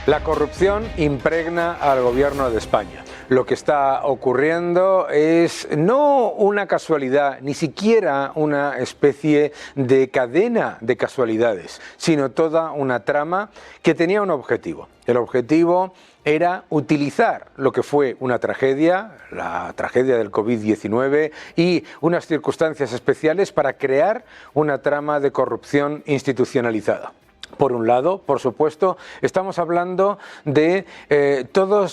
La corrupción impregna al gobierno de España. Lo que está ocurriendo es no una casualidad, ni siquiera una especie de cadena de casualidades, sino toda una trama que tenía un objetivo. El objetivo era utilizar lo que fue una tragedia, la tragedia del COVID-19 y unas circunstancias especiales para crear una trama de corrupción institucionalizada. Por un lado, por supuesto, estamos hablando de toda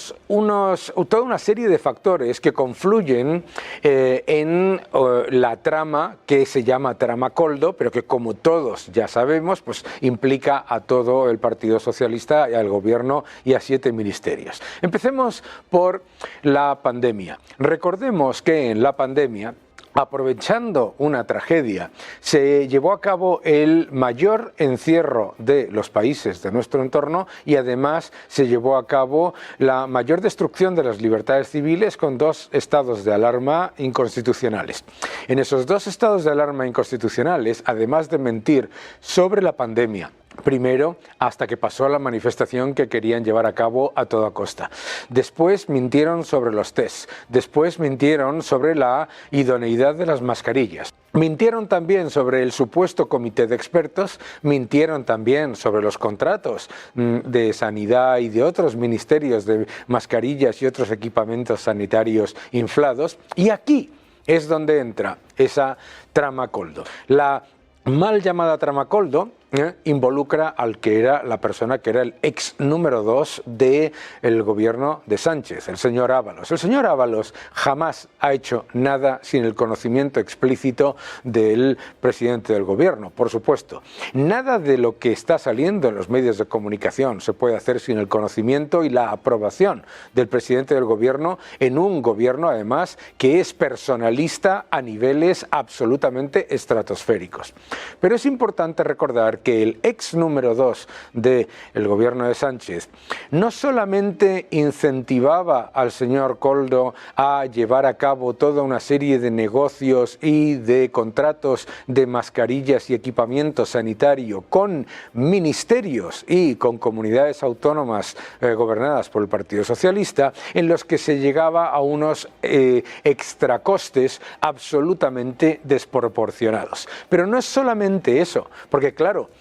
una serie de factores que confluyen en la trama que se llama trama Koldo, pero que, como todos ya sabemos, pues implica a todo el Partido Socialista y al Gobierno y a 7 ministerios. Empecemos por la pandemia. Recordemos que en la pandemia, aprovechando una tragedia, se llevó a cabo el mayor encierro de los países de nuestro entorno y además se llevó a cabo la mayor destrucción de las libertades civiles con 2 estados de alarma inconstitucionales. En esos 2 estados de alarma inconstitucionales, además de mentir sobre la pandemia, primero, hasta que pasó la manifestación que querían llevar a cabo a toda costa. Después mintieron sobre los test. Después mintieron sobre la idoneidad de las mascarillas. Mintieron también sobre el supuesto comité de expertos, mintieron también sobre los contratos de sanidad y de otros ministerios de mascarillas y otros equipamientos sanitarios inflados. Y aquí es donde entra esa trama Koldo. La mal llamada trama Koldo involucra al que era la persona que era el ex número 2 del gobierno de Sánchez, el señor Ábalos. El señor Ábalos jamás ha hecho nada sin el conocimiento explícito del presidente del gobierno, por supuesto. Nada de lo que está saliendo en los medios de comunicación se puede hacer sin el conocimiento y la aprobación del presidente del gobierno, en un gobierno además que es personalista a niveles absolutamente estratosféricos. Pero es importante recordar que el ex número 2 del gobierno de Sánchez no solamente incentivaba al señor Koldo a llevar a cabo toda una serie de negocios y de contratos de mascarillas y equipamiento sanitario con ministerios y con comunidades autónomas gobernadas por el Partido Socialista, en los que se llegaba a unos extracostes absolutamente desproporcionados. Pero no es solamente eso, porque claro,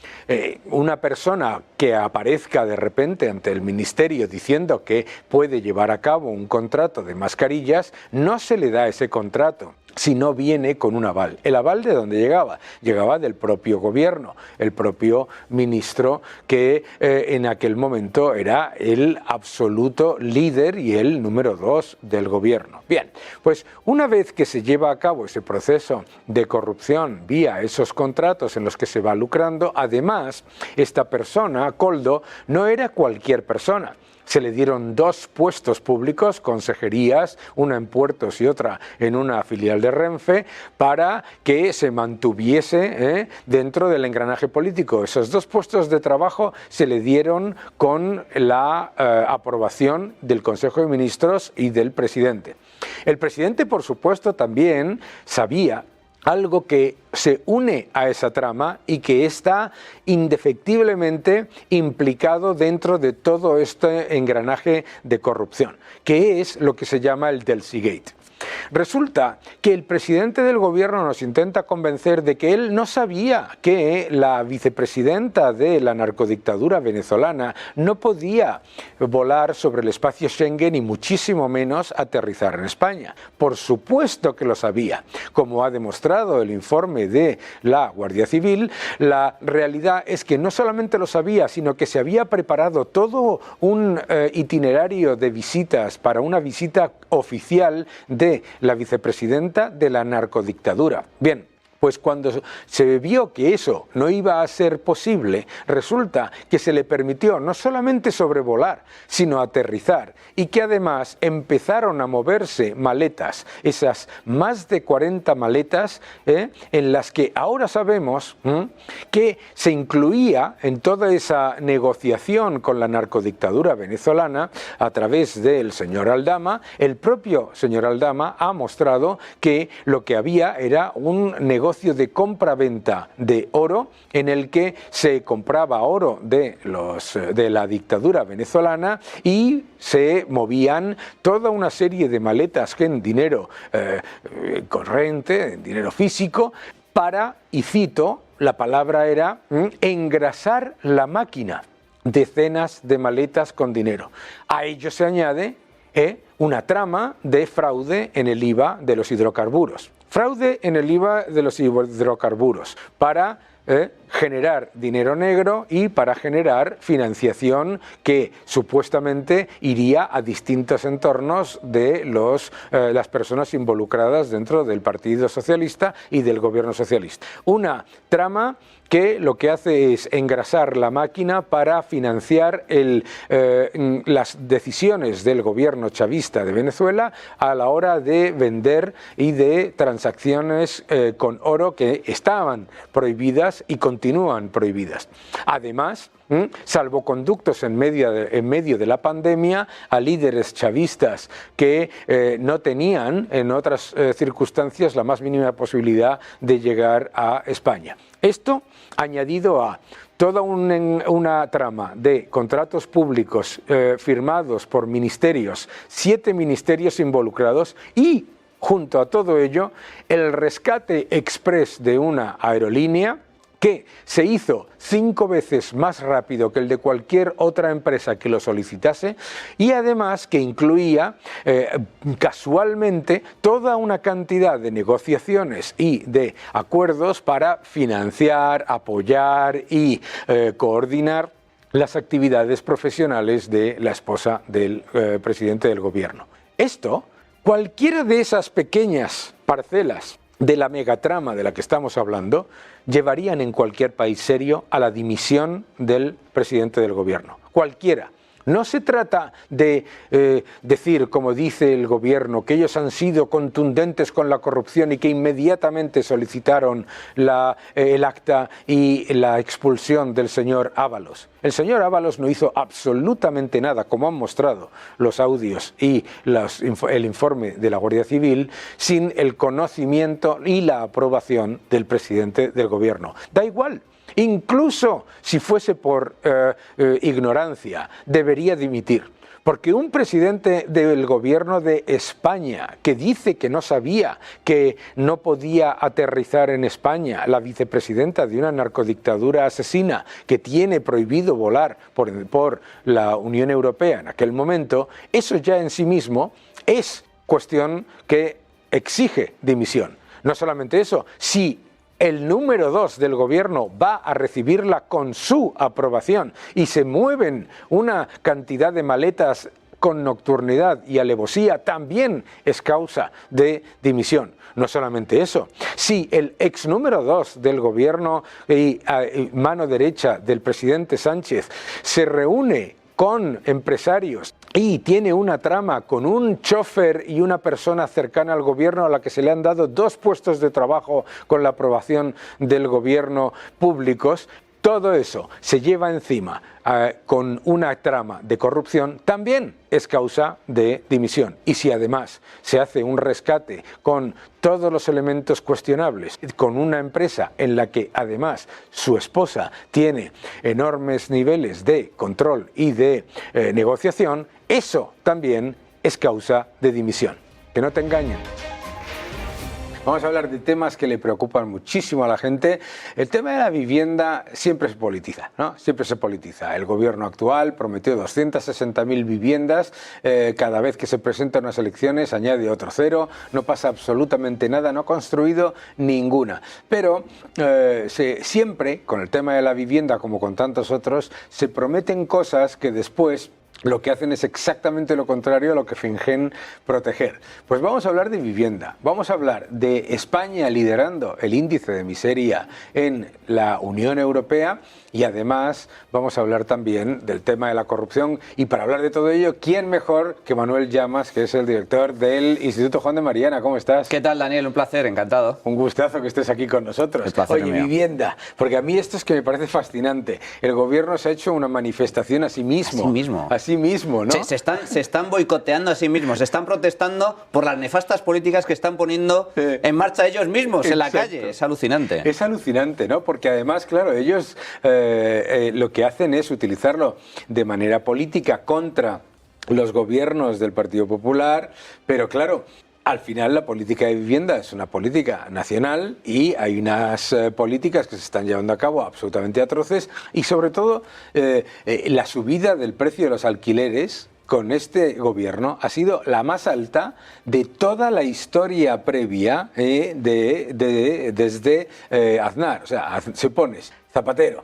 una persona que aparezca de repente ante el ministerio diciendo que puede llevar a cabo un contrato de mascarillas, no se le da ese contrato si no viene con un aval. ¿El aval de dónde llegaba? Llegaba del propio gobierno, el propio ministro que en aquel momento era el absoluto líder y el número 2 del gobierno. Bien, pues una vez que se lleva a cabo ese proceso de corrupción vía esos contratos en los que se va lucrando, además, esta persona, Koldo, no era cualquier persona. Se le dieron 2 puestos públicos, consejerías, una en Puertos y otra en una filial de Renfe, para que se mantuviese dentro del engranaje político. Esos 2 puestos de trabajo se le dieron con la aprobación del Consejo de Ministros y del presidente. El presidente, por supuesto, también sabía algo que se une a esa trama y que está indefectiblemente implicado dentro de todo este engranaje de corrupción, que es lo que se llama el Delsigate. Resulta que el presidente del gobierno nos intenta convencer de que él no sabía que la vicepresidenta de la narcodictadura venezolana no podía volar sobre el espacio Schengen y muchísimo menos aterrizar en España. Por supuesto que lo sabía. Como ha demostrado el informe de la Guardia Civil, la realidad es que no solamente lo sabía, sino que se había preparado todo un itinerario de visitas para una visita oficial de la vicepresidenta de la narcodictadura. Bien, pues cuando se vio que eso no iba a ser posible, resulta que se le permitió no solamente sobrevolar, sino aterrizar, y que además empezaron a moverse maletas, esas más de 40 maletas, en las que ahora sabemos que se incluía en toda esa negociación con la narcodictadura venezolana a través del señor Aldama. El propio señor Aldama ha mostrado que lo que había era un negocio negocio de compra-venta de oro en el que se compraba oro de la dictadura venezolana y se movían toda una serie de maletas en dinero corriente, en dinero físico, para, y cito, la palabra era engrasar la máquina. Decenas de maletas con dinero. A ello se añade una trama de fraude en el IVA de los hidrocarburos. Fraude en el IVA de los hidrocarburos para generar dinero negro y para generar financiación que supuestamente iría a distintos entornos de las personas involucradas dentro del Partido Socialista y del gobierno socialista. Una trama que lo que hace es engrasar la máquina para financiar las decisiones del gobierno chavista de Venezuela a la hora de vender y de transacciones con oro que estaban prohibidas y continúan prohibidas. Además, salvoconductos en medio de la pandemia a líderes chavistas que no tenían en otras circunstancias la más mínima posibilidad de llegar a España. Esto añadido a toda una trama de contratos públicos firmados por ministerios, 7 ministerios involucrados y, junto a todo ello, el rescate exprés de una aerolínea que se hizo 5 veces más rápido que el de cualquier otra empresa que lo solicitase y además que incluía casualmente toda una cantidad de negociaciones y de acuerdos para financiar, apoyar y coordinar las actividades profesionales de la esposa del presidente del gobierno. Esto, cualquiera de esas pequeñas parcelas de la megatrama de la que estamos hablando, llevarían en cualquier país serio a la dimisión del presidente del gobierno. Cualquiera. No se trata de decir, como dice el gobierno, que ellos han sido contundentes con la corrupción y que inmediatamente solicitaron el acta y la expulsión del señor Ábalos. El señor Ábalos no hizo absolutamente nada, como han mostrado los audios y el informe de la Guardia Civil, sin el conocimiento y la aprobación del presidente del gobierno. Da igual. Incluso si fuese por ignorancia, debería dimitir. Porque un presidente del gobierno de España que dice que no sabía que no podía aterrizar en España la vicepresidenta de una narcodictadura asesina que tiene prohibido volar por la Unión Europea en aquel momento, eso ya en sí mismo es cuestión que exige dimisión. No solamente eso, si el número 2 del gobierno va a recibirla con su aprobación y se mueven una cantidad de maletas con nocturnidad y alevosía, también es causa de dimisión. No solamente eso, si el ex número 2 del gobierno y mano derecha del presidente Sánchez se reúne con empresarios y tiene una trama con un chofer y una persona cercana al gobierno a la que se le han dado 2 puestos de trabajo con la aprobación del gobierno públicos, todo eso se lleva encima con una trama de corrupción, también es causa de dimisión. Y si además se hace un rescate con todos los elementos cuestionables, con una empresa en la que además su esposa tiene enormes niveles de control y de negociación, eso también es causa de dimisión. Que no te engañen. Vamos a hablar de temas que le preocupan muchísimo a la gente. El tema de la vivienda siempre se politiza, ¿no? Siempre se politiza. El gobierno actual prometió 260.000 viviendas. Cada vez que se presentan unas elecciones añade otro cero. No pasa absolutamente nada, no ha construido ninguna. Pero siempre, con el tema de la vivienda, como con tantos otros, se prometen cosas que después lo que hacen es exactamente lo contrario a lo que fingen proteger. Pues vamos a hablar de vivienda, vamos a hablar de España liderando el índice de miseria en la Unión Europea y además vamos a hablar también del tema de la corrupción. Y para hablar de todo ello, ¿quién mejor que Manuel Llamas, que es el director del Instituto Juan de Mariana? ¿Cómo estás? ¿Qué tal, Daniel? Un placer, encantado. Un gustazo que estés aquí con nosotros. El placer Oye, mío. Vivienda, porque a mí esto es que me parece fascinante. El gobierno se ha hecho una manifestación a sí mismo. sí mismo, ¿no? Se están boicoteando a sí mismos, se están protestando por las nefastas políticas que están poniendo en marcha ellos mismos en la calle. Es alucinante. Es alucinante, ¿no? Porque además, claro, ellos lo que hacen es utilizarlo de manera política contra los gobiernos del Partido Popular, pero claro, al final la política de vivienda es una política nacional y hay unas políticas que se están llevando a cabo absolutamente atroces y sobre todo la subida del precio de los alquileres con este gobierno ha sido la más alta de toda la historia previa desde Aznar. O sea, se pones Zapatero,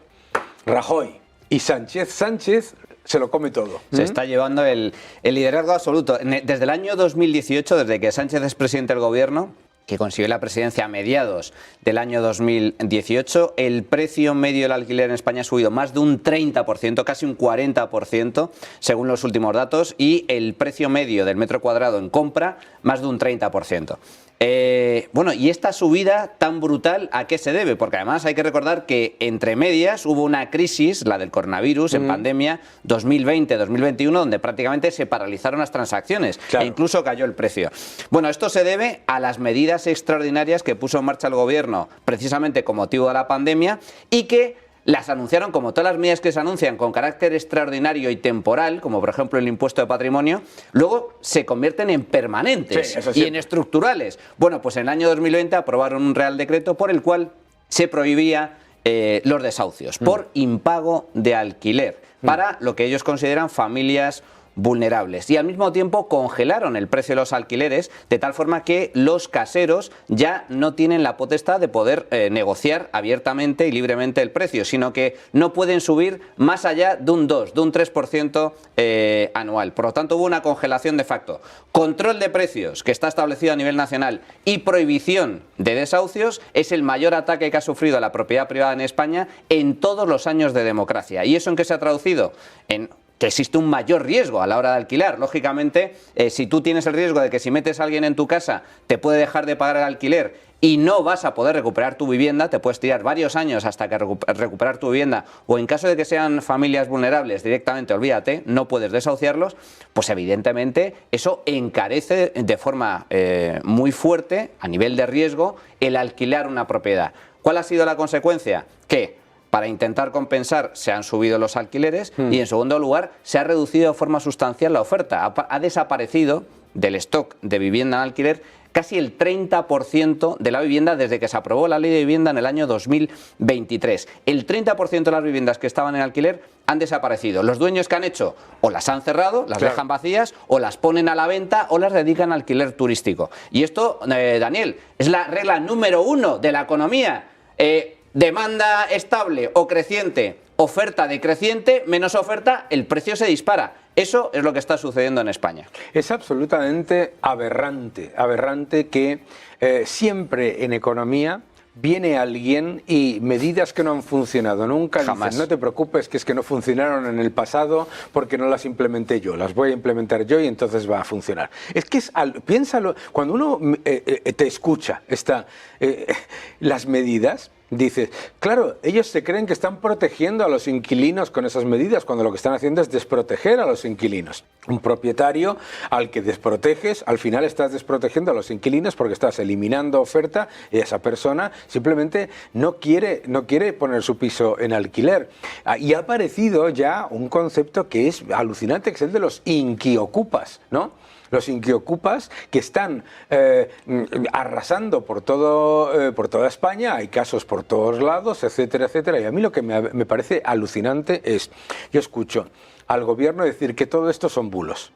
Rajoy y Sánchez se lo come todo. Se está llevando el liderazgo absoluto. Desde el año 2018, desde que Sánchez es presidente del gobierno, que consiguió la presidencia a mediados del año 2018, el precio medio del alquiler en España ha subido más de un 30%, casi un 40%, según los últimos datos, y el precio medio del metro cuadrado en compra, más de un 30%. Bueno, y esta subida tan brutal, ¿a qué se debe? Porque además hay que recordar que entre medias hubo una crisis, la del coronavirus, en pandemia 2020-2021, donde prácticamente se paralizaron las transacciones e incluso cayó el precio. Bueno, esto se debe a las medidas extraordinarias que puso en marcha el gobierno precisamente con motivo de la pandemia y que las anunciaron, como todas las medidas que se anuncian, con carácter extraordinario y temporal, como por ejemplo el impuesto de patrimonio, luego se convierten en permanentes y en estructurales. Bueno, pues en el año 2020 aprobaron un Real Decreto por el cual se prohibía los desahucios por impago de alquiler para lo que ellos consideran familias vulnerables, y al mismo tiempo congelaron el precio de los alquileres de tal forma que los caseros ya no tienen la potestad de poder negociar abiertamente y libremente el precio, sino que no pueden subir más allá de un 2, de un 3% anual. Por lo tanto, hubo una congelación de facto. Control de precios, que está establecido a nivel nacional, y prohibición de desahucios es el mayor ataque que ha sufrido la propiedad privada en España en todos los años de democracia. ¿Y eso en qué se ha traducido? En que existe un mayor riesgo a la hora de alquilar. Lógicamente, si tú tienes el riesgo de que si metes a alguien en tu casa te puede dejar de pagar el alquiler y no vas a poder recuperar tu vivienda, te puedes tirar varios años hasta que recuperar tu vivienda, o en caso de que sean familias vulnerables directamente, olvídate, no puedes desahuciarlos, pues evidentemente eso encarece de forma muy fuerte, a nivel de riesgo, el alquilar una propiedad. ¿Cuál ha sido la consecuencia? Que para intentar compensar se han subido los alquileres y en segundo lugar se ha reducido de forma sustancial la oferta. Ha desaparecido del stock de vivienda en alquiler casi el 30% de la vivienda desde que se aprobó la ley de vivienda en el año 2023. El 30% de las viviendas que estaban en alquiler han desaparecido. Los dueños que han hecho o las han cerrado, las dejan vacías, o las ponen a la venta o las dedican al alquiler turístico. Y esto, Daniel, es la regla número 1 de la economía. Demanda estable o creciente, oferta decreciente, menos oferta, el precio se dispara. Eso es lo que está sucediendo en España. Es absolutamente aberrante que siempre en economía viene alguien y medidas que no han funcionado nunca, jamás. Dicen, no te preocupes, que es que no funcionaron en el pasado porque no las implementé yo, las voy a implementar yo y entonces va a funcionar. Es que piénsalo, cuando uno te escucha las medidas, dices, claro, ellos se creen que están protegiendo a los inquilinos con esas medidas, cuando lo que están haciendo es desproteger a los inquilinos. Un propietario al que desproteges, al final estás desprotegiendo a los inquilinos porque estás eliminando oferta y esa persona simplemente no quiere poner su piso en alquiler. Y ha aparecido ya un concepto que es alucinante, que es el de los inquiocupas, ¿no? Los inquiocupas que están arrasando por toda España, hay casos por todos lados, etcétera, etcétera. Y a mí lo que me parece alucinante es, yo escucho al gobierno decir que todo esto son bulos,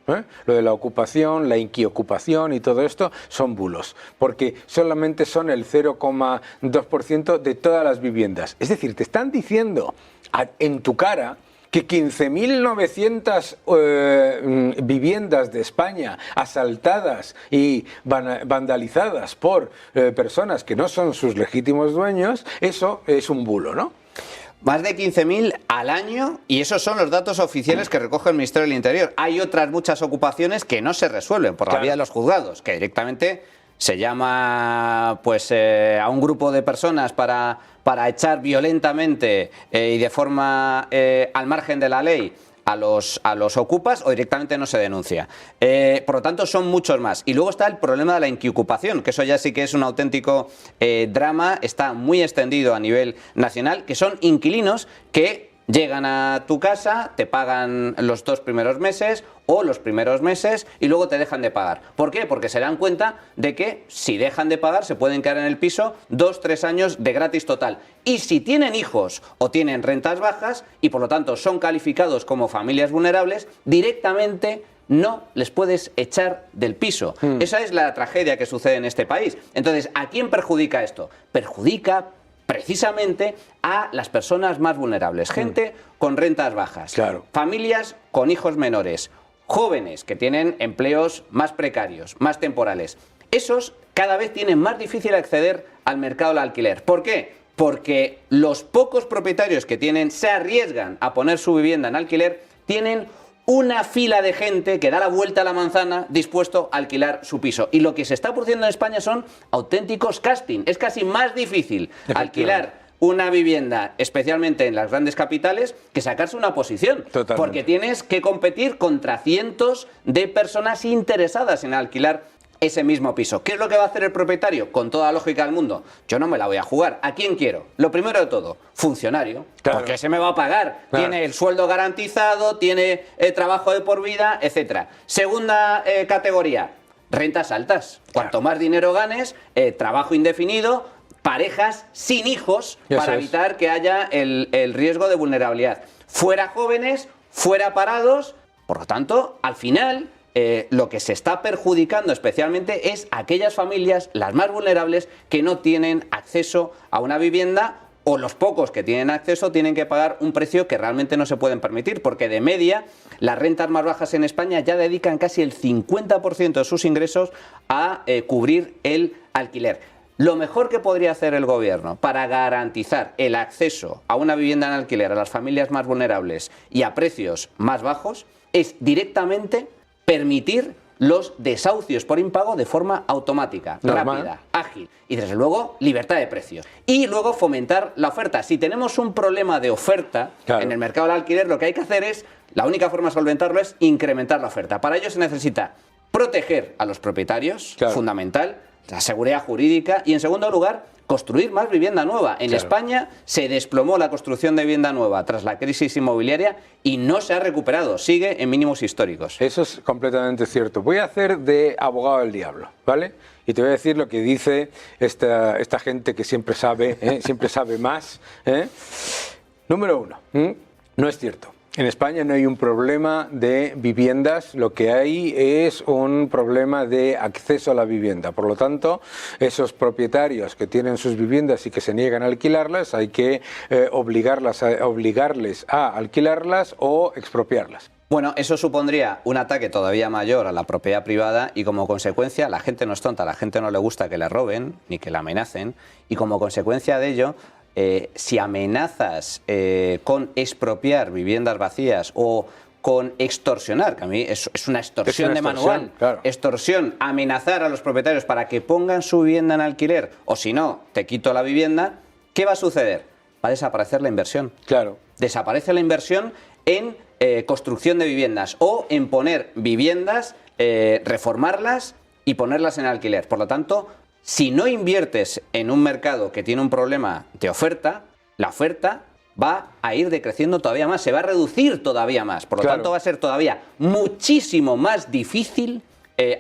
lo de la ocupación, la inquiocupación y todo esto son bulos, porque solamente son el 0,2% de todas las viviendas. Es decir, te están diciendo en tu cara que 15.900 viviendas de España asaltadas y vandalizadas por personas que no son sus legítimos dueños, eso es un bulo, ¿no? Más de 15.000 al año, y esos son los datos oficiales que recoge el Ministerio del Interior. Hay otras muchas ocupaciones que no se resuelven por la vía de los juzgados, que directamente se llama pues a un grupo de personas para echar violentamente y de forma al margen de la ley a los ocupas o directamente no se denuncia. Por lo tanto, son muchos más. Y luego está el problema de la inquiocupación, que eso ya sí que es un auténtico drama, está muy extendido a nivel nacional, que son inquilinos que llegan a tu casa, te pagan los 2 primeros meses o los primeros meses y luego te dejan de pagar. ¿Por qué? Porque se dan cuenta de que si dejan de pagar se pueden quedar en el piso 2-3 años de gratis total. Y si tienen hijos o tienen rentas bajas y por lo tanto son calificados como familias vulnerables, directamente no les puedes echar del piso. Esa es la tragedia que sucede en este país. Entonces, ¿a quién perjudica esto? Perjudica precisamente a las personas más vulnerables, gente con rentas bajas, familias con hijos menores, jóvenes que tienen empleos más precarios, más temporales. Esos cada vez tienen más difícil acceder al mercado del alquiler. ¿Por qué? Porque los pocos propietarios que tienen se arriesgan a poner su vivienda en alquiler, tienen una fila de gente que da la vuelta a la manzana dispuesto a alquilar su piso. Y lo que se está produciendo en España son auténticos casting. Es casi más difícil alquilar una vivienda, especialmente en las grandes capitales, que sacarse una posición. Totalmente. Porque tienes que competir contra cientos de personas interesadas en alquilar ese mismo piso. ¿Qué es lo que va a hacer el propietario? Con toda la lógica del mundo. Yo no me la voy a jugar. ¿A quién quiero? Lo primero de todo, funcionario. Claro. Porque se me va a pagar. Claro. Tiene el sueldo garantizado, tiene el trabajo de por vida, etcétera. Segunda categoría, rentas altas. Claro. Cuanto más dinero ganes, trabajo indefinido, parejas sin hijos para evitar que haya el riesgo de vulnerabilidad. Fuera jóvenes, fuera parados. Por lo tanto, al final, lo que se está perjudicando especialmente es aquellas familias, las más vulnerables, que no tienen acceso a una vivienda, o los pocos que tienen acceso tienen que pagar un precio que realmente no se pueden permitir, porque de media las rentas más bajas en España ya dedican casi el 50% de sus ingresos a cubrir el alquiler. Lo mejor que podría hacer el gobierno para garantizar el acceso a una vivienda en alquiler a las familias más vulnerables y a precios más bajos es directamente permitir los desahucios por impago de forma automática, rápida, ágil y desde luego libertad de precios. Y luego fomentar la oferta. Si tenemos un problema de oferta en el mercado del alquiler, lo que hay que hacer es, la única forma de solventarlo es incrementar la oferta. Para ello se necesita proteger a los propietarios, fundamental, la seguridad jurídica y en segundo lugar, construir más vivienda nueva. En España se desplomó la construcción de vivienda nueva tras la crisis inmobiliaria y no se ha recuperado, sigue en mínimos históricos. Eso es completamente cierto. Voy a hacer de abogado del diablo, ¿vale? Y te voy a decir lo que dice esta gente que siempre sabe más. Número uno, no es cierto. En España no hay un problema de viviendas, lo que hay es un problema de acceso a la vivienda. Por lo tanto, esos propietarios que tienen sus viviendas y que se niegan a alquilarlas, hay que obligarles a alquilarlas o expropiarlas. Bueno, eso supondría un ataque todavía mayor a la propiedad privada y como consecuencia, la gente no es tonta, a la gente no le gusta que le roben ni que la amenacen y como consecuencia de ello, si amenazas con expropiar viviendas vacías o con extorsionar, que a mí es una extorsión de manual, extorsión, amenazar a los propietarios para que pongan su vivienda en alquiler o si no, te quito la vivienda, ¿qué va a suceder? Va a desaparecer la inversión. Claro. Desaparece la inversión en construcción de viviendas o en poner viviendas, reformarlas y ponerlas en alquiler. Por lo tanto, si no inviertes en un mercado que tiene un problema de oferta, la oferta va a ir decreciendo todavía más, se va a reducir todavía más. Por lo tanto, va a ser todavía muchísimo más difícil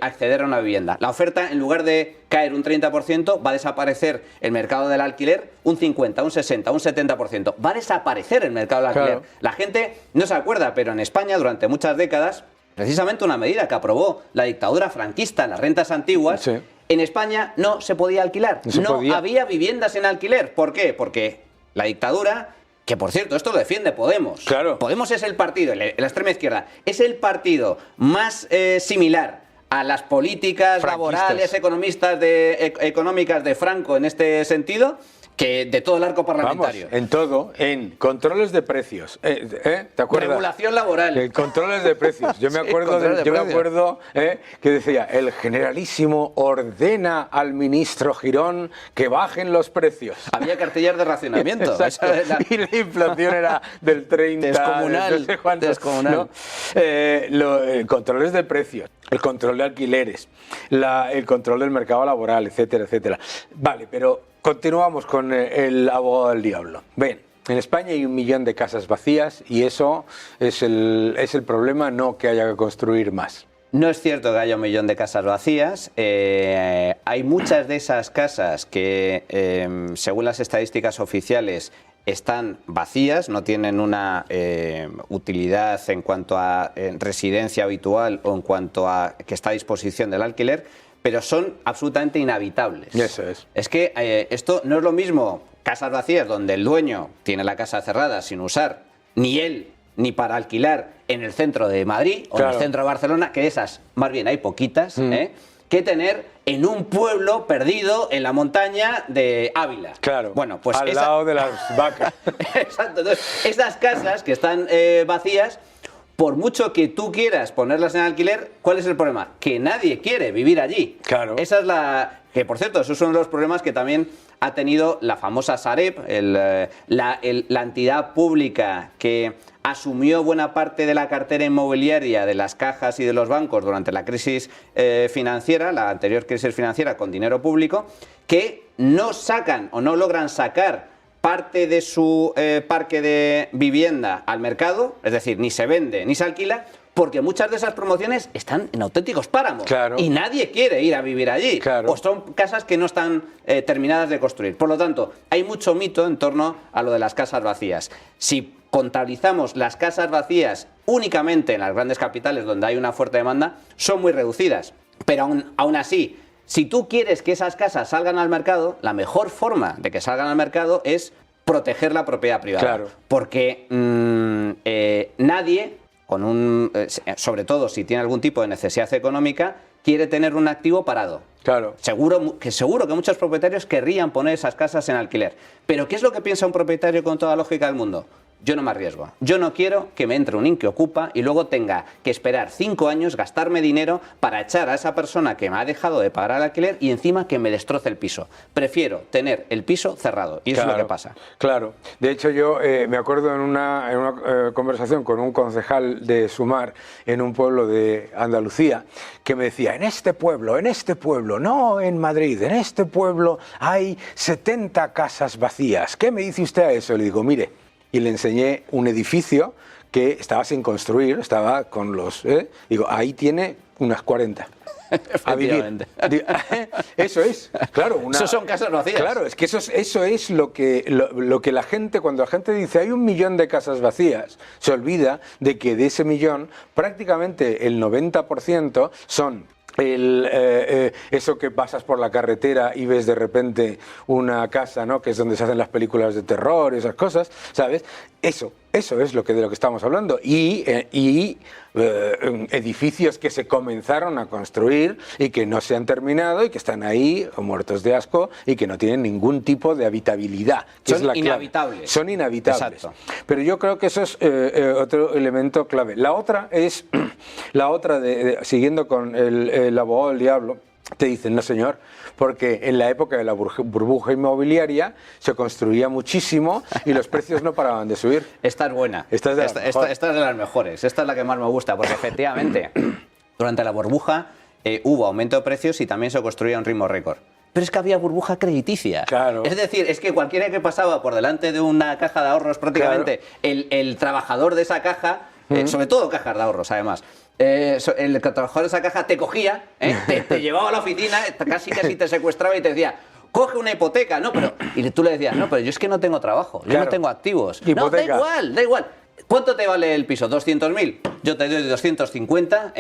acceder a una vivienda. La oferta, en lugar de caer un 30%, va a desaparecer el mercado del alquiler un 50, un 60, un 70%. Va a desaparecer el mercado del alquiler. La gente no se acuerda, pero en España durante muchas décadas, precisamente una medida que aprobó la dictadura franquista, las rentas antiguas, en España no se podía alquilar. No había viviendas en alquiler. ¿Por qué? Porque la dictadura, que por cierto, esto lo defiende Podemos. Podemos es el partido, la extrema izquierda, es el partido más similar a las políticas laborales, económicas de Franco en este sentido, que de todo el arco parlamentario. Vamos, en todo, en controles de precios. ¿Te acuerdas? Regulación laboral. Controles de precios. Yo me acuerdo, que decía, el generalísimo ordena al ministro Girón que bajen los precios. Había cartillas de racionamiento. Y la inflación era del 30. Descomunal. No sé cuánto, descomunal. ¿no? Controles de precios, el control de alquileres, el control del mercado laboral, etcétera, etcétera. Vale, pero continuamos con el abogado del diablo. Ven, en España hay 1 millón de casas vacías y eso es el problema, no que haya que construir más. No es cierto que haya 1 millón de casas vacías. Hay muchas de esas casas que, según las estadísticas oficiales, están vacías, no tienen una utilidad en cuanto a residencia habitual o en cuanto a que está a disposición del alquiler, pero son absolutamente inhabitables. Eso es. Es que esto no es lo mismo casas vacías donde el dueño tiene la casa cerrada sin usar, ni él ni para alquilar en el centro de Madrid o en el centro de Barcelona, que esas más bien hay poquitas, que tener en un pueblo perdido en la montaña de Ávila. Claro, bueno, pues al lado de las vacas. Exacto. Entonces, esas casas que están vacías, por mucho que tú quieras ponerlas en alquiler, ¿cuál es el problema? Que nadie quiere vivir allí. Claro. Esa es la... Que, por cierto, esos son los problemas que también ha tenido la famosa Sareb, la entidad pública que asumió buena parte de la cartera inmobiliaria de las cajas y de los bancos durante la crisis financiera, la anterior crisis financiera con dinero público, que no sacan o no logran sacar parte de su parque de vivienda al mercado, es decir, ni se vende ni se alquila, porque muchas de esas promociones están en auténticos páramos. Claro. Y nadie quiere ir a vivir allí. Claro. O son casas que no están terminadas de construir. Por lo tanto, hay mucho mito en torno a lo de las casas vacías. Si contabilizamos las casas vacías únicamente en las grandes capitales donde hay una fuerte demanda, son muy reducidas. Pero aún así, si tú quieres que esas casas salgan al mercado, la mejor forma de que salgan al mercado es proteger la propiedad privada. Claro. Porque nadie, sobre todo si tiene algún tipo de necesidad económica, quiere tener un activo parado. Claro. Seguro que muchos propietarios querrían poner esas casas en alquiler. Pero ¿qué es lo que piensa un propietario con toda lógica del mundo? Yo no me arriesgo. Yo no quiero que me entre un inquiocupa y luego tenga que esperar 5 años, gastarme dinero para echar a esa persona que me ha dejado de pagar el alquiler y encima que me destroce el piso. Prefiero tener el piso cerrado y eso es lo que pasa. Claro. De hecho, yo me acuerdo en una conversación con un concejal de Sumar en un pueblo de Andalucía que me decía, en este pueblo, no en Madrid, en este pueblo hay 70 casas vacías. ¿Qué me dice usted a eso? Le digo, mire, y le enseñé un edificio que estaba sin construir, estaba con los... Digo, ahí tiene unas 40. A vivir. Eso es, claro. Eso son casas vacías. Claro, es que eso es lo que la gente, cuando la gente dice hay 1 millón de casas vacías, se olvida de que de ese millón prácticamente el 90% son... eso que pasas por la carretera y ves de repente una casa, ¿no?, que es donde se hacen las películas de terror, esas cosas, ¿sabes? Eso es de lo que estamos hablando. Y edificios que se comenzaron a construir y que no se han terminado y que están ahí muertos de asco y que no tienen ningún tipo de habitabilidad. Que son inhabitables. Son inhabitables. Exacto. Pero yo creo que eso es otro elemento clave. La otra es, siguiendo con el abogado del diablo, te dicen, no señor, porque en la época de la burbuja inmobiliaria se construía muchísimo y los precios no paraban de subir. Esta es buena. Esta es de las mejores. Esta es la que más me gusta, porque efectivamente, durante la burbuja hubo aumento de precios y también se construía a un ritmo récord. Pero es que había burbuja crediticia. Claro. Es decir, es que cualquiera que pasaba por delante de una caja de ahorros, prácticamente, claro, el trabajador de esa caja, sobre todo cajas de ahorros además, el trabajador de esa caja te cogía, te llevaba a la oficina, casi te secuestraba y te decía, coge una hipoteca, ¿no? Y tú le decías, no, pero yo es que no tengo trabajo, yo no tengo activos. Hipoteca. No, da igual. ¿Cuánto te vale el piso? 200.000. Yo te doy 250,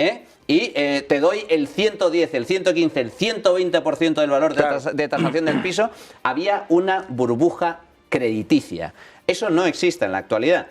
y te doy el 110, el 115, el 120% del valor de tasación del piso. Había una burbuja crediticia. Eso no existe en la actualidad.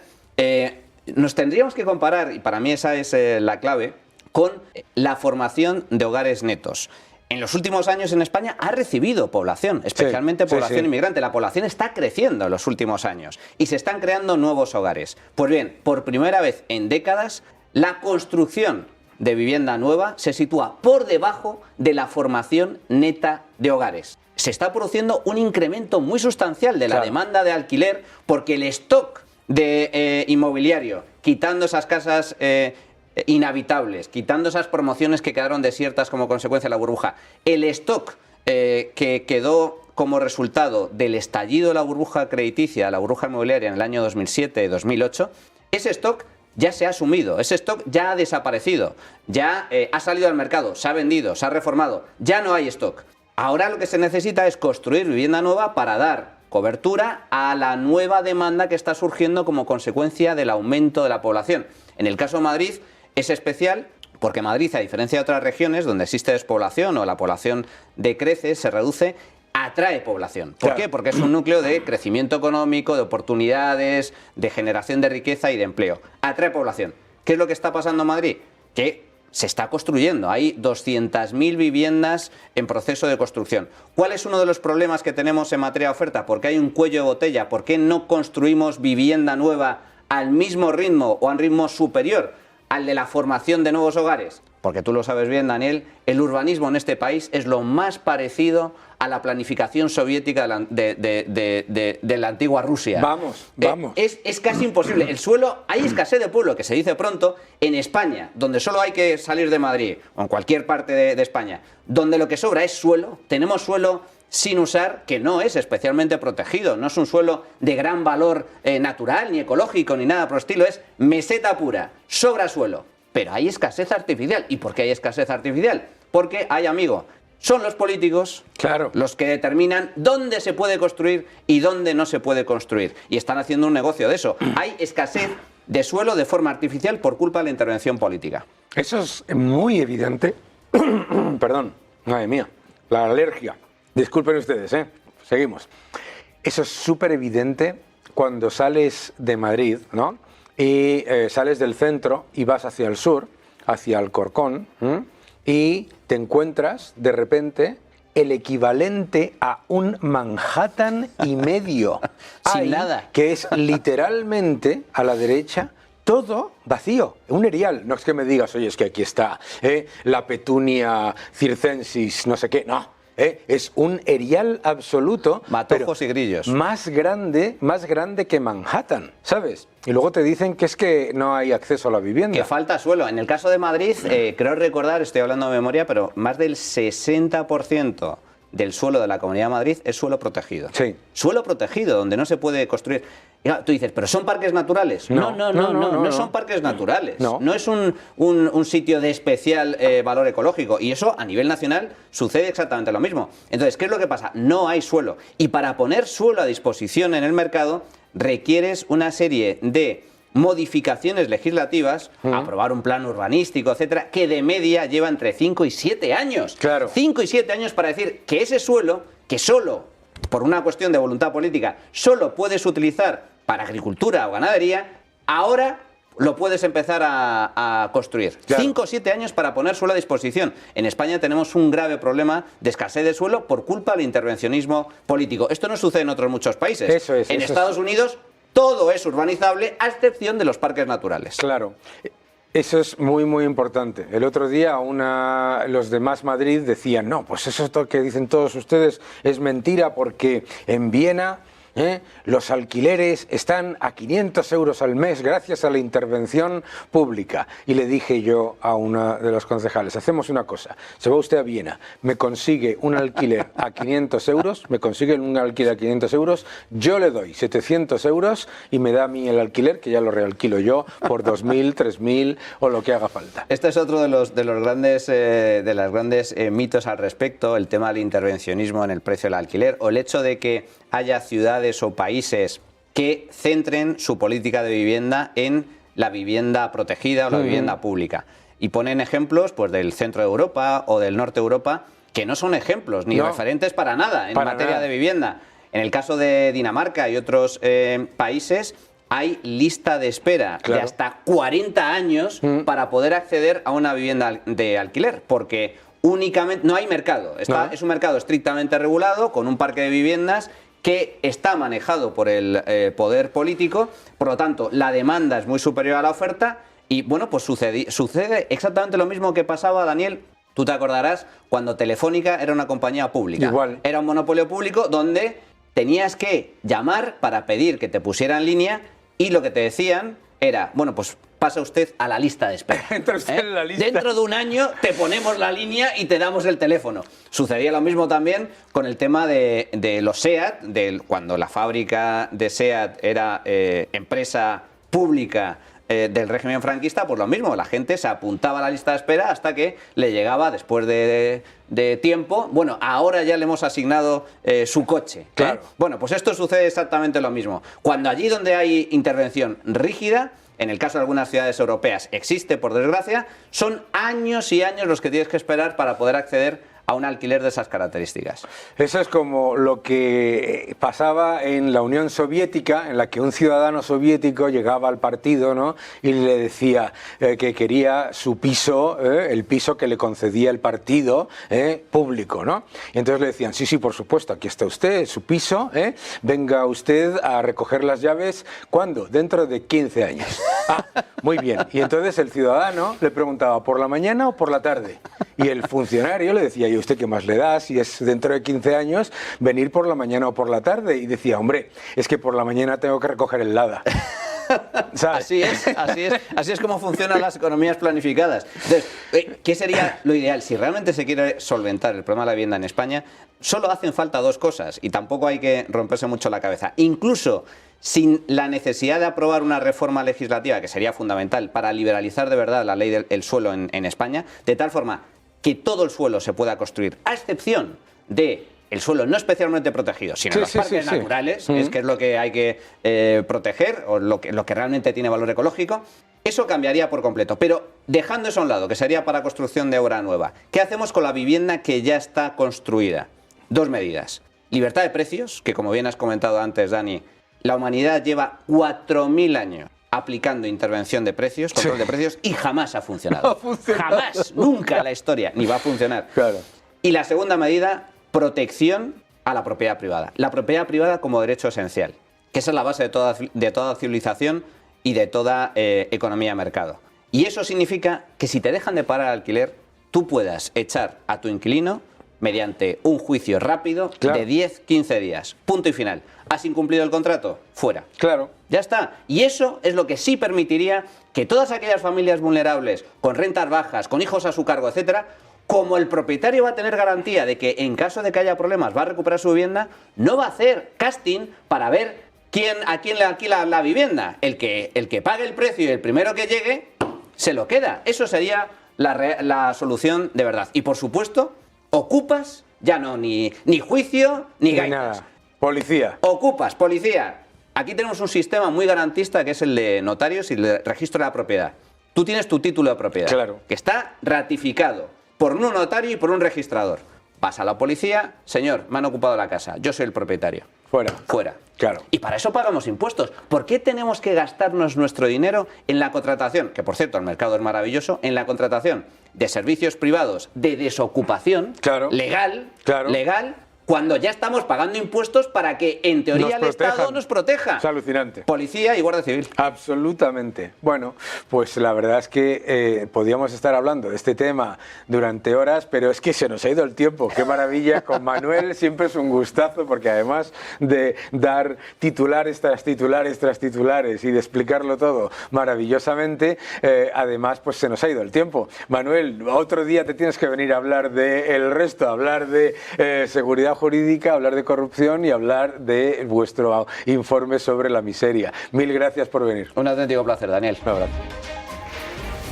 Nos tendríamos que comparar, y para mí esa es la clave, con la formación de hogares netos. en los últimos años en España ha recibido población, especialmente población inmigrante. La población está creciendo en los últimos años y se están creando nuevos hogares. Pues bien, por primera vez en décadas, la construcción de vivienda nueva se sitúa por debajo de la formación neta de hogares. Se está produciendo un incremento muy sustancial de la demanda de alquiler porque el stock de inmobiliario, quitando esas casas inhabitables, quitando esas promociones que quedaron desiertas como consecuencia de la burbuja, el stock que quedó como resultado del estallido de la burbuja crediticia, la burbuja inmobiliaria en el año 2007-2008, ese stock ya se ha asumido, ese stock ya ha desaparecido, ya ha salido al mercado, se ha vendido, se ha reformado, ya no hay stock. Ahora lo que se necesita es construir vivienda nueva para dar cobertura a la nueva demanda que está surgiendo como consecuencia del aumento de la población. En el caso de Madrid es especial porque Madrid, a diferencia de otras regiones donde existe despoblación o la población decrece, se reduce, atrae población. ¿Por qué? Porque es un núcleo de crecimiento económico, de oportunidades, de generación de riqueza y de empleo. Atrae población. ¿Qué es lo que está pasando en Madrid? Que se está construyendo. Hay 200.000 viviendas en proceso de construcción. ¿Cuál es uno de los problemas que tenemos en materia de oferta? ¿Por qué hay un cuello de botella? ¿Por qué no construimos vivienda nueva al mismo ritmo o a un ritmo superior al de la formación de nuevos hogares? Porque tú lo sabes bien, Daniel, el urbanismo en este país es lo más parecido a la planificación soviética de la antigua Rusia. Vamos. Es casi imposible. El suelo, hay escasez de pueblo, que se dice pronto, en España, donde solo hay que salir de Madrid, o en cualquier parte de España, donde lo que sobra es suelo. Tenemos suelo sin usar, que no es especialmente protegido, no es un suelo de gran valor natural, ni ecológico, ni nada por el estilo, es meseta pura, sobra suelo. Pero hay escasez artificial. ¿Y por qué hay escasez artificial? Porque hay, amigo, son los políticos los que determinan dónde se puede construir y dónde no se puede construir. Y están haciendo un negocio de eso. Hay escasez de suelo de forma artificial por culpa de la intervención política. Eso es muy evidente. Perdón, madre mía, la alergia. Disculpen ustedes, seguimos. Eso es súper evidente cuando sales de Madrid, ¿no? Y sales del centro y vas hacia el sur, hacia Alcorcón, y te encuentras de repente el equivalente a un Manhattan y medio. Sin nada. Que es literalmente a la derecha todo vacío, un erial. No es que me digas, oye, es que aquí está la Petunia circensis, no sé qué, no. Es un erial absoluto, matojos y grillos. Más grande que Manhattan, ¿sabes? Y luego te dicen que es que no hay acceso a la vivienda. Que falta suelo. En el caso de Madrid, creo recordar, estoy hablando de memoria, pero más del 60% del suelo de la Comunidad de Madrid es suelo protegido. Sí. Suelo protegido, donde no se puede construir. Y tú dices, ¿pero son parques naturales? No son parques naturales. No es un sitio de especial valor ecológico. Y eso, a nivel nacional, sucede exactamente lo mismo. Entonces, ¿qué es lo que pasa? No hay suelo. Y para poner suelo a disposición en el mercado, requieres una serie de modificaciones legislativas, aprobar un plan urbanístico, etcétera, que de media lleva entre 5 y 7 años. Claro. 5 y 7 años para decir que ese suelo, que solo, por una cuestión de voluntad política, solo puedes utilizar para agricultura o ganadería, ahora lo puedes empezar a construir. Claro. 5 o 7 años para poner suelo a disposición. En España tenemos un grave problema de escasez de suelo por culpa del intervencionismo político. Esto no sucede en otros muchos países. Eso es, en Estados Unidos todo es urbanizable, a excepción de los parques naturales. Claro. Eso es muy, muy importante. El otro día los de Más Madrid decían, no, pues eso que dicen todos ustedes es mentira porque en Viena los alquileres están a 500 euros al mes gracias a la intervención pública. Y le dije yo a una de los concejales, hacemos una cosa, se va usted a Viena, me consigue un alquiler a 500 euros, yo le doy 700 euros y me da a mí el alquiler, que ya lo realquilo yo, por 2.000, 3.000 o lo que haga falta. Este es otro de los grandes mitos al respecto, el tema del intervencionismo en el precio del alquiler, o el hecho de que haya ciudades o países que centren su política de vivienda en la vivienda protegida o la vivienda pública. Y ponen ejemplos pues, del centro de Europa o del norte de Europa que no son ejemplos ni referentes para nada en materia de vivienda. En el caso de Dinamarca y otros países hay lista de espera de hasta 40 años para poder acceder a una vivienda de alquiler, porque únicamente, no hay mercado, es un mercado estrictamente regulado con un parque de viviendas que está manejado por el poder político, por lo tanto la demanda es muy superior a la oferta y bueno, pues sucede exactamente lo mismo que pasaba, Daniel, tú te acordarás, cuando Telefónica era una compañía pública. Igual. Era un monopolio público donde tenías que llamar para pedir que te pusieran en línea y lo que te decían era, bueno, pues pasa usted a la lista de espera. Entra usted en la lista. Dentro de un año te ponemos la línea y te damos el teléfono. Sucedía lo mismo también con el tema de los SEAT, cuando la fábrica de SEAT era empresa pública del régimen franquista, pues lo mismo, la gente se apuntaba a la lista de espera hasta que le llegaba después de tiempo. Bueno, ahora ya le hemos asignado su coche. Claro. Bueno, pues esto sucede exactamente lo mismo. Cuando allí donde hay intervención rígida, en el caso de algunas ciudades europeas existe, por desgracia, son años y años los que tienes que esperar para poder acceder a un alquiler de esas características. Eso es como lo que pasaba en la Unión Soviética, en la que un ciudadano soviético llegaba al partido, ¿no?, y le decía que quería su piso, el piso que le concedía el partido público, ¿no? Y entonces le decían, sí, por supuesto, aquí está usted, su piso, venga usted a recoger las llaves, ¿cuándo? Dentro de 15 años. Ah, muy bien. Y entonces el ciudadano le preguntaba, ¿por la mañana o por la tarde? Y el funcionario le decía, ¿y usted qué más le da? Si es dentro de 15 años, venir por la mañana o por la tarde. Y decía, hombre, es que por la mañana tengo que recoger el Lada. ¿Sabes? Así es como funcionan las economías planificadas. Entonces, ¿qué sería lo ideal? Si realmente se quiere solventar el problema de la vivienda en España, solo hacen falta dos cosas y tampoco hay que romperse mucho la cabeza. Incluso sin la necesidad de aprobar una reforma legislativa, que sería fundamental para liberalizar de verdad la ley del suelo en España, de tal forma que todo el suelo se pueda construir, a excepción de el suelo no especialmente protegido, sino los parques naturales, que es lo que hay que proteger, o lo que realmente tiene valor ecológico. Eso cambiaría por completo, pero dejando eso a un lado, que sería para construcción de obra nueva, ¿qué hacemos con la vivienda que ya está construida? Dos medidas. Libertad de precios, que como bien has comentado antes, Dani, la humanidad lleva 4.000 años aplicando intervención de precios, control de precios, y jamás ha funcionado. No ha funcionado. Jamás, nunca en la historia, ni va a funcionar. Claro. Y la segunda medida, protección a la propiedad privada. La propiedad privada como derecho esencial, que esa es la base de toda civilización y de toda economía de mercado. Y eso significa que si te dejan de pagar el alquiler, tú puedas echar a tu inquilino mediante un juicio rápido de 10-15 días. Punto y final. ¿Has incumplido el contrato? Fuera. Claro. Ya está. Y eso es lo que sí permitiría que todas aquellas familias vulnerables, con rentas bajas, con hijos a su cargo, etcétera, como el propietario va a tener garantía de que en caso de que haya problemas va a recuperar su vivienda, no va a hacer casting para ver a quién le alquila la vivienda. El que pague el precio y el primero que llegue, se lo queda. Eso sería la solución de verdad. Y por supuesto, ocupas, ya no ni juicio, ni gaitas. Nada. Policía. Ocupas, policía. Aquí tenemos un sistema muy garantista que es el de notarios y el de registro de la propiedad. Tú tienes tu título de propiedad, claro, que está ratificado por un notario y por un registrador. Vas a la policía, señor, me han ocupado la casa, yo soy el propietario. Fuera. Fuera. Claro. Y para eso pagamos impuestos. ¿Por qué tenemos que gastarnos nuestro dinero en la contratación? Que por cierto, el mercado es maravilloso, en la contratación de servicios privados de desocupación legal, cuando ya estamos pagando impuestos para que, en teoría, el Estado nos proteja. Es alucinante. Policía y Guardia Civil. Absolutamente. Bueno, pues la verdad es que podíamos estar hablando de este tema durante horas, pero es que se nos ha ido el tiempo. Qué maravilla. Con Manuel siempre es un gustazo, porque además de dar titulares tras titulares tras titulares y de explicarlo todo maravillosamente, además pues se nos ha ido el tiempo. Manuel, otro día te tienes que venir a hablar del resto, a hablar de seguridad jurídica, hablar de corrupción y hablar de vuestro informe sobre la miseria. Mil gracias por venir. Un auténtico placer, Daniel. Un abrazo.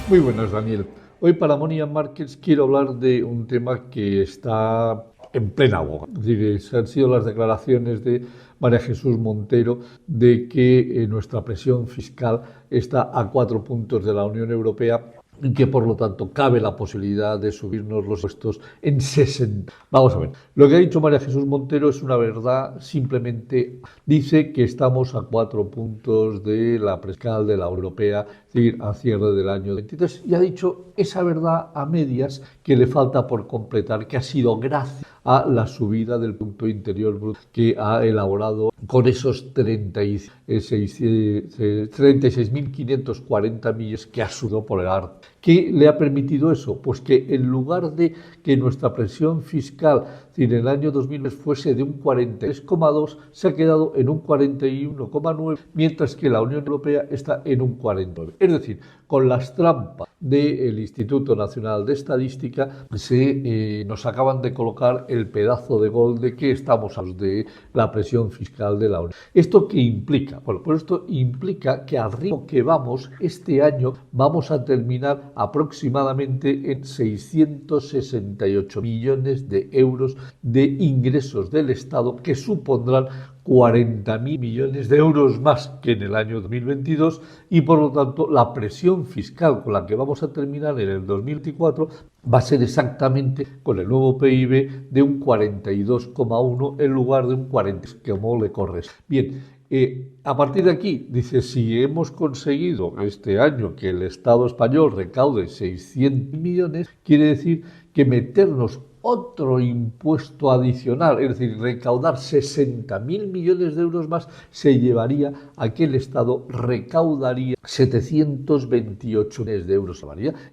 Muy buenas, Daniel. Hoy para Money & Markets quiero hablar de un tema que está en plena boga. Es decir, han sido las declaraciones de María Jesús Montero de que nuestra presión fiscal está a 4 puntos de la Unión Europea y que por lo tanto cabe la posibilidad de subirnos los impuestos en 60. Vamos a ver, lo que ha dicho María Jesús Montero es una verdad, simplemente dice que estamos a 4 puntos de la fiscal de la Europea, es decir, a cierre del año 23, y ha dicho esa verdad a medias que le falta por completar, que ha sido gracias a la subida del Producto Interior Bruto que ha elaborado con esos 36.540 millones que ha subido por el arte. ¿Qué le ha permitido eso? Pues que en lugar de que nuestra presión fiscal en el año 2000 fuese de un 43,2, se ha quedado en un 41,9, mientras que la Unión Europea está en un 49. Es decir, con las trampas del Instituto Nacional de Estadística nos acaban de colocar el pedazo de gol de que estamos a los de la presión fiscal de la Unión. ¿Esto qué implica? Bueno, pues esto implica que al ritmo que vamos, este año vamos a terminar aproximadamente en 668 millones de euros de ingresos del Estado, que supondrán 40.000 millones de euros más que en el año 2022, y por lo tanto la presión fiscal con la que vamos a terminar en el 2024 va a ser exactamente con el nuevo PIB de un 42,1 en lugar de un 40, como le corresponde. Bien, a partir de aquí, dice, si hemos conseguido este año que el Estado español recaude 600 millones, quiere decir que meternos otro impuesto adicional, es decir, recaudar 60.000 millones de euros más, se llevaría a que el Estado recaudaría 728 millones de euros.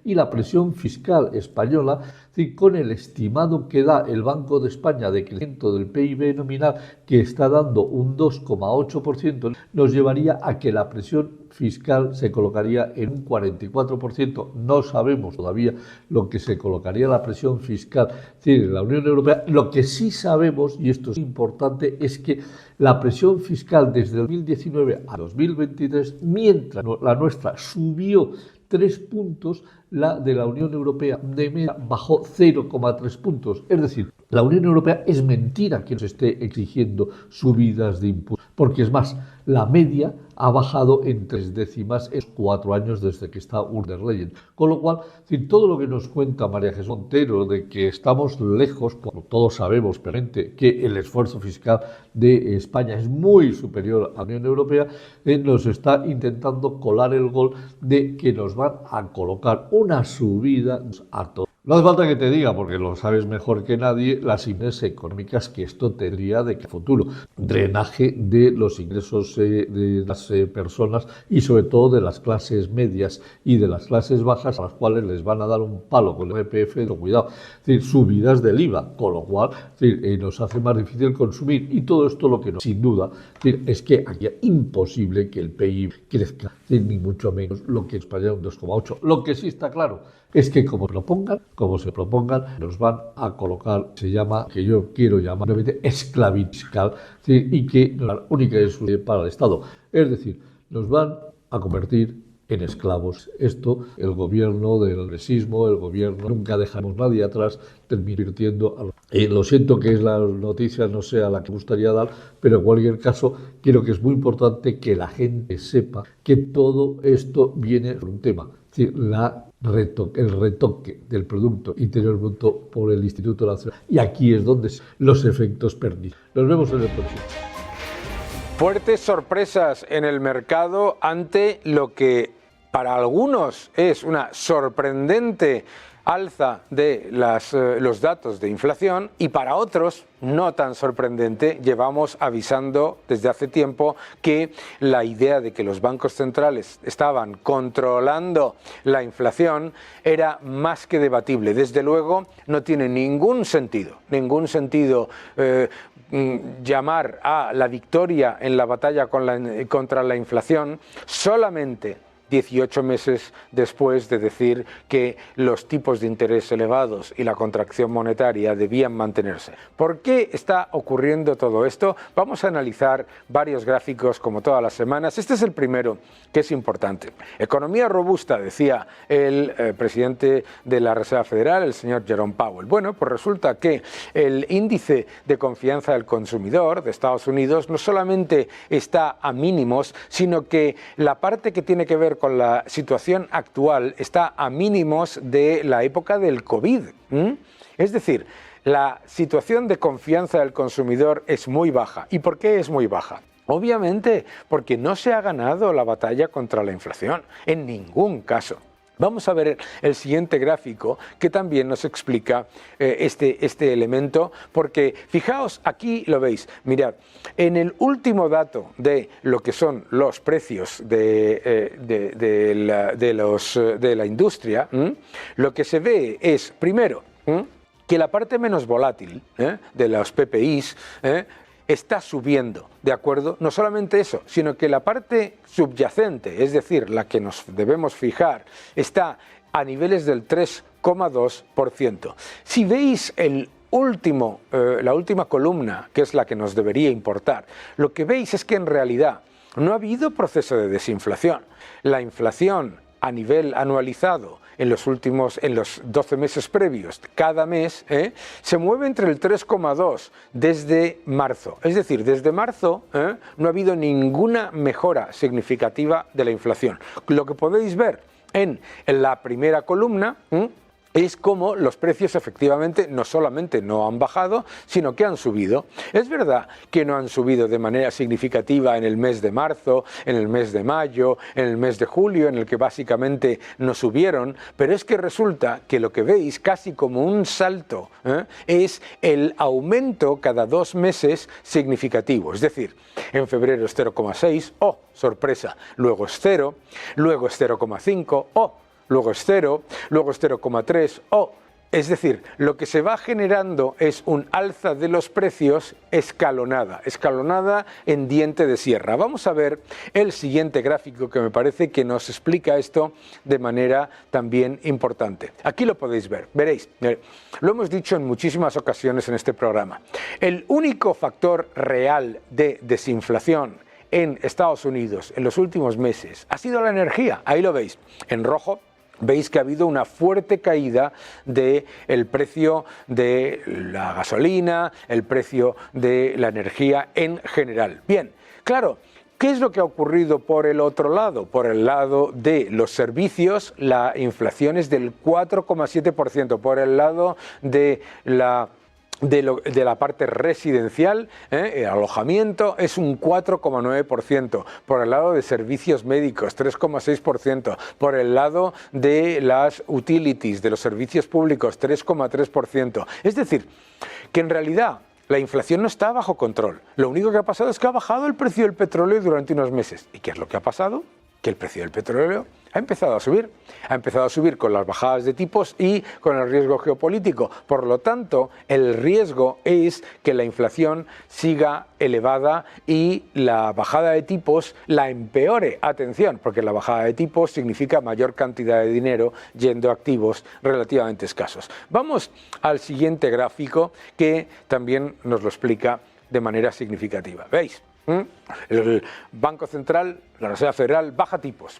Y la presión fiscal española, es decir, con el estimado que da el Banco de España de crecimiento del PIB nominal, que está dando un 2,8%, nos llevaría a que la presión fiscal se colocaría en un 44%. No sabemos todavía lo que se colocaría la presión fiscal en la Unión Europea. Lo que sí sabemos, y esto es importante, es que la presión fiscal desde 2019 a 2023, mientras la nuestra subió 3 puntos, la de la Unión Europea de media bajó 0,3 puntos. Es decir, la Unión Europea es mentira que nos esté exigiendo subidas de impuestos, porque es más, la media ha bajado en 3 décimas en 4 años desde que está von der Leyen. Con lo cual, todo lo que nos cuenta María Jesús Montero de que estamos lejos, cuando todos sabemos perfectamente que el esfuerzo fiscal de España es muy superior a la Unión Europea, nos está intentando colar el gol de que nos van a colocar una subida a todos. No hace falta que te diga, porque lo sabes mejor que nadie, las ingresos económicas que esto tendría de futuro. Drenaje de los ingresos de las personas y sobre todo de las clases medias y de las clases bajas, a las cuales les van a dar un palo con el IRPF, pero cuidado, es decir, subidas del IVA, con lo cual nos hace más difícil consumir. Y todo esto lo que no, sin duda, es que aquí es imposible que el PIB crezca, ni mucho menos lo que en España un 2,8. Lo que sí está claro es que como se propongan, nos van a colocar, se llama, que yo quiero llamar, esclavitud fiscal, y que la única es para el Estado. Es decir, nos van a convertir en esclavos. Esto, el gobierno del progresismo, el gobierno, nunca dejaremos nadie atrás, termina invirtiendo. Lo siento que es la noticia, no sea la que me gustaría dar, pero en cualquier caso, creo que es muy importante que la gente sepa que todo esto viene por un tema, es decir, el retoque del Producto Interior Bruto por el Instituto Nacional. Y aquí es donde los efectos perniciosos. Nos vemos en el próximo. Fuertes sorpresas en el mercado ante lo que para algunos es una sorprendente alza de los datos de inflación y para otros no tan sorprendente. Llevamos avisando desde hace tiempo que la idea de que los bancos centrales estaban controlando la inflación era más que debatible. Desde luego no tiene ningún sentido llamar a la victoria en la batalla contra la inflación solamente 18 meses después de decir que los tipos de interés elevados y la contracción monetaria debían mantenerse. ¿Por qué está ocurriendo todo esto? Vamos a analizar varios gráficos como todas las semanas. Este es el primero, que es importante. Economía robusta, decía el presidente de la Reserva Federal, el señor Jerome Powell. Bueno, pues resulta que el índice de confianza del consumidor de Estados Unidos no solamente está a mínimos, sino que la parte que tiene que ver ver con la situación actual está a mínimos de la época del COVID. Es decir, la situación de confianza del consumidor es muy baja. ¿Y por qué es muy baja? Obviamente porque no se ha ganado la batalla contra la inflación, en ningún caso. Vamos a ver el siguiente gráfico que también nos explica este elemento, porque fijaos, aquí lo veis, mirad, en el último dato de lo que son los precios de la industria, lo que se ve es, primero, que la parte menos volátil de los PPIs está subiendo, ¿de acuerdo? No solamente eso, sino que la parte subyacente, es decir, la que nos debemos fijar, está a niveles del 3,2%. Si veis la última columna, que es la que nos debería importar, lo que veis es que en realidad no ha habido proceso de desinflación. La inflación a nivel anualizado en los 12 meses previos, cada mes, se mueve entre el 3,2 desde marzo. Es decir, desde marzo no ha habido ninguna mejora significativa de la inflación. Lo que podéis ver en la primera columna es como los precios efectivamente no solamente no han bajado, sino que han subido. Es verdad que no han subido de manera significativa en el mes de marzo, en el mes de mayo, en el mes de julio, en el que básicamente no subieron, pero es que resulta que lo que veis casi como un salto es el aumento cada 2 meses significativo. Es decir, en febrero es 0,6, ¡oh, sorpresa! Luego es 0, luego es 0,5, ¡oh! Luego es 0, luego es 0,3, es decir, lo que se va generando es un alza de los precios escalonada en diente de sierra. Vamos a ver el siguiente gráfico que me parece que nos explica esto de manera también importante. Aquí lo podéis ver, veréis, lo hemos dicho en muchísimas ocasiones en este programa. El único factor real de desinflación en Estados Unidos en los últimos meses ha sido la energía. Ahí lo veis, en rojo. Veis que ha habido una fuerte caída del precio de la gasolina, el precio de la energía en general. Bien, claro, ¿qué es lo que ha ocurrido por el otro lado? Por el lado de los servicios, la inflación es del 4,7%. Por el lado de la parte residencial, el alojamiento es un 4,9%, por el lado de servicios médicos 3,6%, por el lado de las utilities, de los servicios públicos 3,3%. Es decir, que en realidad la inflación no está bajo control. Lo único que ha pasado es que ha bajado el precio del petróleo durante unos meses. ¿Y qué es lo que ha pasado? Que el precio del petróleo ha empezado a subir con las bajadas de tipos y con el riesgo geopolítico. Por lo tanto, el riesgo es que la inflación siga elevada y la bajada de tipos la empeore. Atención, porque la bajada de tipos significa mayor cantidad de dinero yendo a activos relativamente escasos. Vamos al siguiente gráfico que también nos lo explica de manera significativa. ¿Veis? El Banco Central, la Reserva Federal, baja tipos.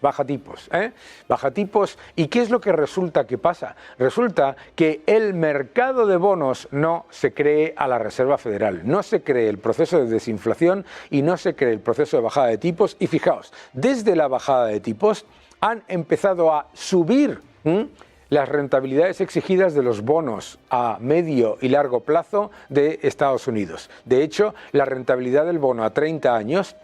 ¿Y qué es lo que resulta que pasa? Resulta que el mercado de bonos no se cree a la Reserva Federal, no se cree el proceso de desinflación y no se cree el proceso de bajada de tipos. Y fijaos, desde la bajada de tipos han empezado a subir las rentabilidades exigidas de los bonos a medio y largo plazo de Estados Unidos. De hecho, la rentabilidad del bono a 30 años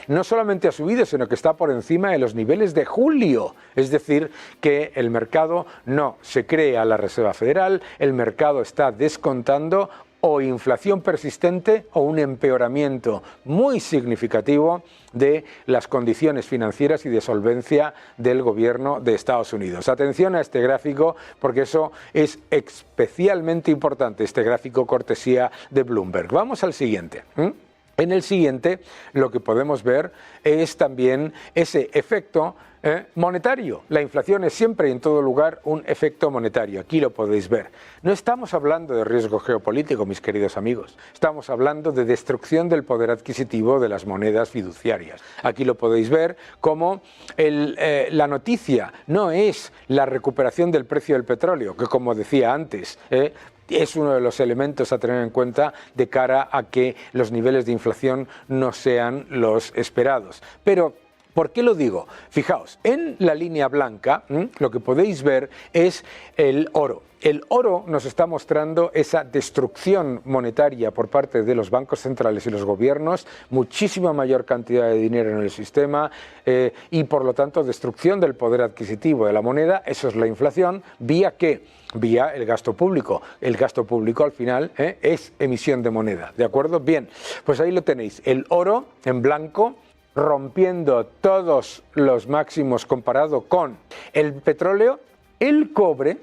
no solamente ha subido, sino que está por encima de los niveles de julio. Es decir, que el mercado no se cree a la Reserva Federal, el mercado está descontando o inflación persistente o un empeoramiento muy significativo de las condiciones financieras y de solvencia del gobierno de Estados Unidos. Atención a este gráfico porque eso es especialmente importante, este gráfico cortesía de Bloomberg. Vamos al siguiente. En el siguiente lo que podemos ver es también ese efecto monetario. La inflación es siempre y en todo lugar un efecto monetario. Aquí lo podéis ver. No estamos hablando de riesgo geopolítico, mis queridos amigos. Estamos hablando de destrucción del poder adquisitivo de las monedas fiduciarias. Aquí lo podéis ver como la noticia no es la recuperación del precio del petróleo, que como decía antes, es uno de los elementos a tener en cuenta de cara a que los niveles de inflación no sean los esperados. Pero ¿Por qué lo digo? Fijaos, en la línea blanca lo que podéis ver es el oro. El oro nos está mostrando esa destrucción monetaria por parte de los bancos centrales y los gobiernos, muchísima mayor cantidad de dinero en el sistema y por lo tanto destrucción del poder adquisitivo de la moneda. Eso es la inflación. ¿Vía qué? Vía el gasto público. El gasto público al final es emisión de moneda, ¿de acuerdo? Bien, pues ahí lo tenéis, el oro en blanco, rompiendo todos los máximos comparado con el petróleo, el cobre.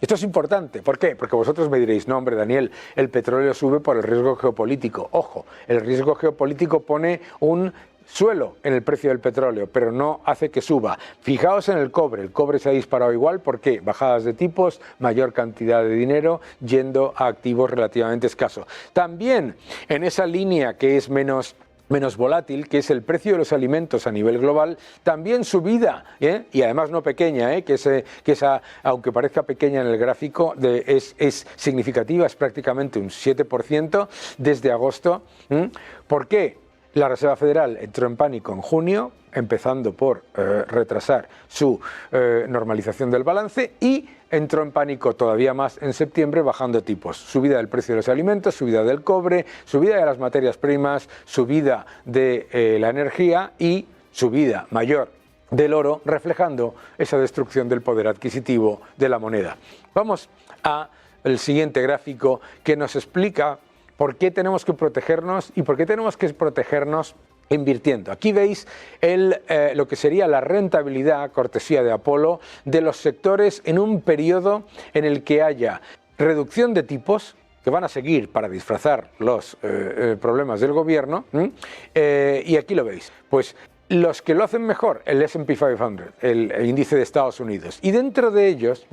Esto es importante. ¿Por qué? Porque vosotros me diréis, no hombre Daniel, el petróleo sube por el riesgo geopolítico. Ojo, el riesgo geopolítico pone un suelo en el precio del petróleo, pero no hace que suba. Fijaos en el cobre se ha disparado igual. ¿Por qué? Bajadas de tipos, mayor cantidad de dinero yendo a activos relativamente escasos. También en esa línea que es menos volátil, que es el precio de los alimentos a nivel global, también subida, y además no pequeña, que esa, aunque parezca pequeña en el gráfico, es significativa, es prácticamente un 7% desde agosto. ¿Por qué? La Reserva Federal entró en pánico en junio, empezando por retrasar su normalización del balance, y entró en pánico todavía más en septiembre bajando tipos. Subida del precio de los alimentos, subida del cobre, subida de las materias primas, subida de la energía y subida mayor del oro, reflejando esa destrucción del poder adquisitivo de la moneda. Vamos al siguiente gráfico que nos explica por qué tenemos que protegernos y por qué tenemos que protegernos invirtiendo. Aquí veis lo que sería la rentabilidad, cortesía de Apolo, de los sectores en un periodo en el que haya reducción de tipos, que van a seguir para disfrazar los problemas del gobierno, y aquí lo veis. Pues los que lo hacen mejor, el S&P 500, el índice de Estados Unidos, y dentro de ellos,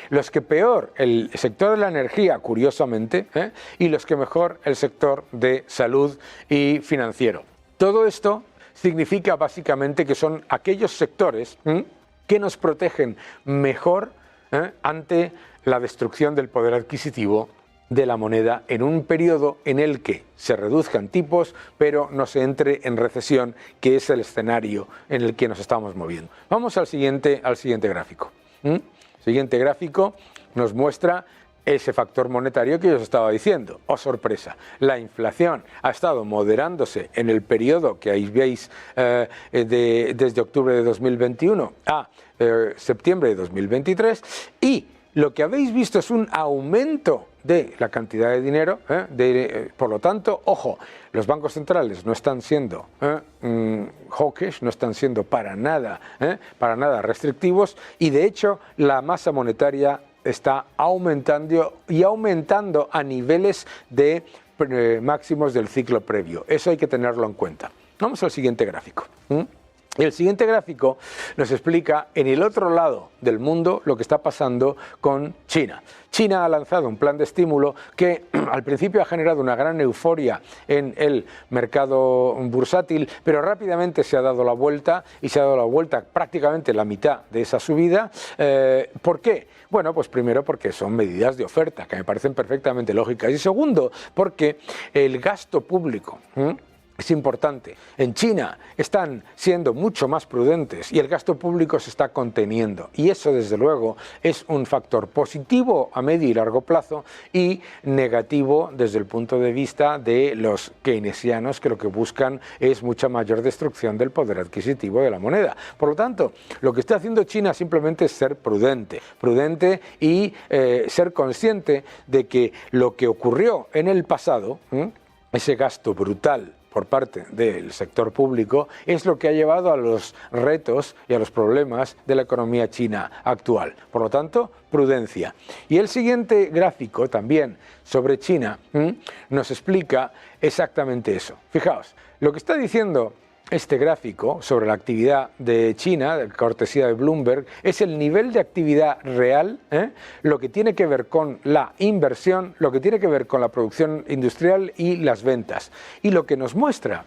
los que peor, el sector de la energía, curiosamente, y los que mejor, el sector de salud y financiero. Todo esto significa básicamente que son aquellos sectores que nos protegen mejor ante la destrucción del poder adquisitivo de la moneda en un periodo en el que se reduzcan tipos, pero no se entre en recesión, que es el escenario en el que nos estamos moviendo. Vamos al siguiente gráfico. El siguiente gráfico nos muestra ese factor monetario que yo os estaba diciendo. ¡Oh, sorpresa! La inflación ha estado moderándose en el periodo que ahí veis desde octubre de 2021 a septiembre de 2023, y lo que habéis visto es un aumento de la cantidad de dinero, por lo tanto, ojo, los bancos centrales no están siendo hawkish, no están siendo para nada restrictivos, y de hecho la masa monetaria está aumentando y aumentando a niveles de máximos del ciclo previo. Eso hay que tenerlo en cuenta. Vamos al siguiente gráfico. El siguiente gráfico nos explica en el otro lado del mundo lo que está pasando con China. China ha lanzado un plan de estímulo que al principio ha generado una gran euforia en el mercado bursátil, pero rápidamente se ha dado la vuelta, y se ha dado la vuelta prácticamente la mitad de esa subida. ¿Por qué? Bueno, pues primero porque son medidas de oferta que me parecen perfectamente lógicas, y segundo porque el gasto público es importante. En China están siendo mucho más prudentes y el gasto público se está conteniendo, y eso desde luego es un factor positivo a medio y largo plazo y negativo desde el punto de vista de los keynesianos, que lo que buscan es mucha mayor destrucción del poder adquisitivo de la moneda. Por lo tanto, lo que está haciendo China simplemente es ser prudente y ser consciente de que lo que ocurrió en el pasado, ese gasto brutal por parte del sector público, es lo que ha llevado a los retos y a los problemas de la economía china actual. Por lo tanto, prudencia. Y el siguiente gráfico también sobre China nos explica exactamente eso. Fijaos, lo que está diciendo este gráfico sobre la actividad de China, de cortesía de Bloomberg, es el nivel de actividad real, lo que tiene que ver con la inversión, lo que tiene que ver con la producción industrial y las ventas. Y lo que nos muestra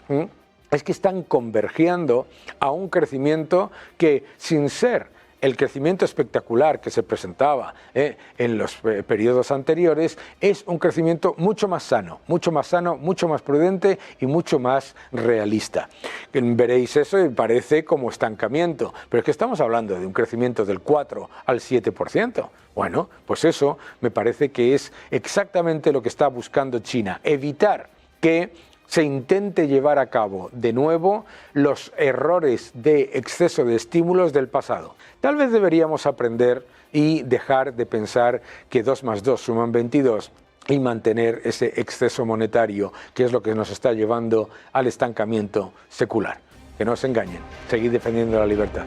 es que están convergiendo a un crecimiento que, sin ser el crecimiento espectacular que se presentaba en los periodos anteriores es un crecimiento mucho más sano, mucho más prudente y mucho más realista. Veréis eso y parece como estancamiento, pero es que estamos hablando de un crecimiento del 4 al 7%. Bueno, pues eso me parece que es exactamente lo que está buscando China, evitar que se intente llevar a cabo de nuevo los errores de exceso de estímulos del pasado. Tal vez deberíamos aprender y dejar de pensar que 2 más 2 suman 22 y mantener ese exceso monetario, que es lo que nos está llevando al estancamiento secular. Que no se engañen, seguid defendiendo la libertad.